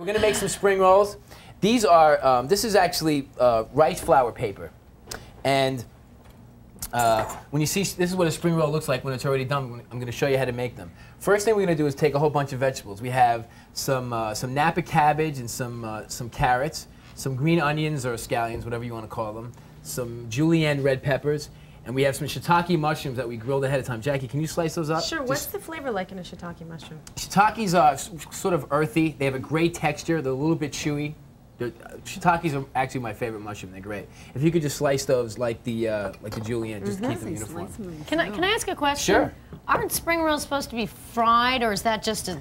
We're gonna make some spring rolls. These are, this is actually rice flour paper. And when you see, this is what a spring roll looks like when it's already done. I'm gonna show you how to make them. First thing we're gonna do is take a whole bunch of vegetables. We have some Napa cabbage and some carrots, some green onions or scallions, whatever you wanna call them, some julienne red peppers, and we have some shiitake mushrooms that we grilled ahead of time. Jackie, can you slice those up? Sure. What's the flavor like in a shiitake mushroom? Shiitakes are sort of earthy. They have a great texture. They're a little bit chewy. Shiitakes are actually my favorite mushroom. They're great. If you could just slice those like the julienne, just keep them uniform. Can I ask a question? Sure. Aren't spring rolls supposed to be fried, or is that just a...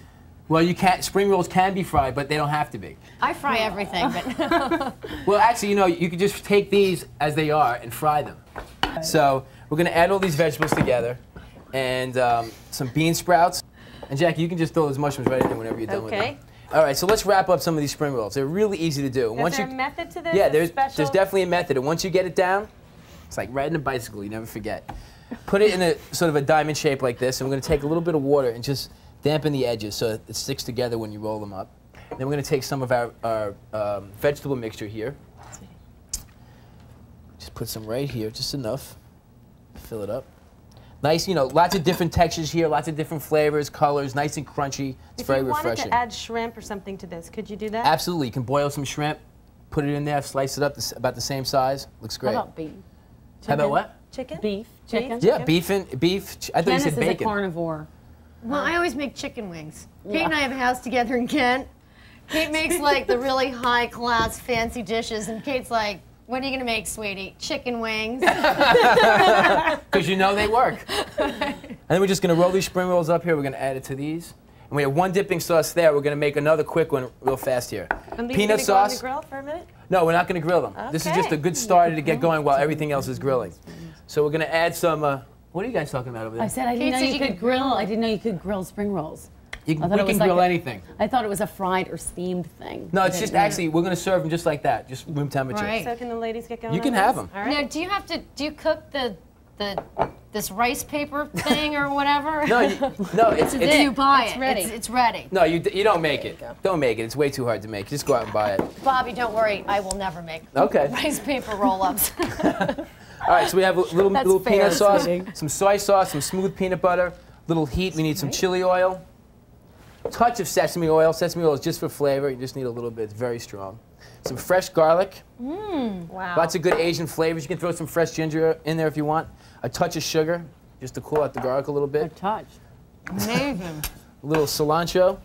Well, you can't. Spring rolls can be fried, but they don't have to be. I fry everything, but... Well, actually, you know, you could just take these as they are and fry them. So we're going to add all these vegetables together and some bean sprouts. And Jackie, you can just throw those mushrooms right in there whenever you're done with them. Okay. All right, so let's wrap up some of these spring rolls. They're really easy to do. Is there a method to this? Yeah, there's definitely a method. And once you get it down, it's like riding a bicycle. You never forget. Put it in a sort of a diamond shape like this, and we're going to take a little bit of water and just dampen the edges so it sticks together when you roll them up. Then we're going to take some of our vegetable mixture here. Just put some right here, just enough. Fill it up. Nice, you know, lots of different textures here, lots of different flavors, colors, nice and crunchy. It's very refreshing. If you wanted to add shrimp or something to this, could you do that? Absolutely. You can boil some shrimp, put it in there, slice it up about the same size. Looks great. How about beef? How about what? Chicken? Beef. Chicken? Yeah, beef. I thought you said Dennis is bacon. a carnivore. Well, I always make chicken wings. Kate and I have a house together in Kent. Kate makes like the really high-class, fancy dishes, and Kate's like, "What are you gonna make, sweetie? Chicken wings." Because you know they work. And then we're just gonna roll these spring rolls up here. We're gonna add it to these. And we have one dipping sauce there. We're gonna make another quick one real fast here. And these Peanut are sauce. Go on the grill for a minute? No, we're not gonna grill them. Okay. This is just a good starter to get going while everything else is grilling. So we're gonna add some. What are you guys talking about over there? I said I didn't know you could grill. I didn't know you could grill spring rolls. We can grill anything. I thought it was a fried or steamed thing. No, it's just actually we're gonna serve them just like that, just room temperature. Right. So can the ladies get going? You can on have this? them. All right. Now, do you cook this rice paper thing or whatever? No, it's Do you buy it? ready. It's ready. No, you don't make it. Don't make it. It's way too hard to make. Just go out and buy it. Bobby, don't worry. I will never make rice paper roll-ups. All right, so we have a little fair, peanut sauce, sweetie. some soy sauce, some smooth peanut butter, little heat. We need some chili oil, a touch of sesame oil. Sesame oil is just for flavor. You just need a little bit. It's very strong. Some fresh garlic. Wow. Lots of good Asian flavors. You can throw some fresh ginger in there if you want. A touch of sugar, just to cool out the garlic a little bit. A touch. Amazing. A little cilantro.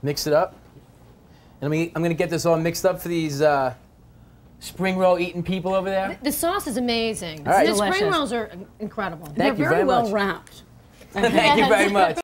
Mix it up. And I'm going to get this all mixed up for these spring roll eating people over there. The sauce is amazing. All right. The spring Delicious. rolls are incredible. Thank you They're very well much. wrapped. Thank you very much.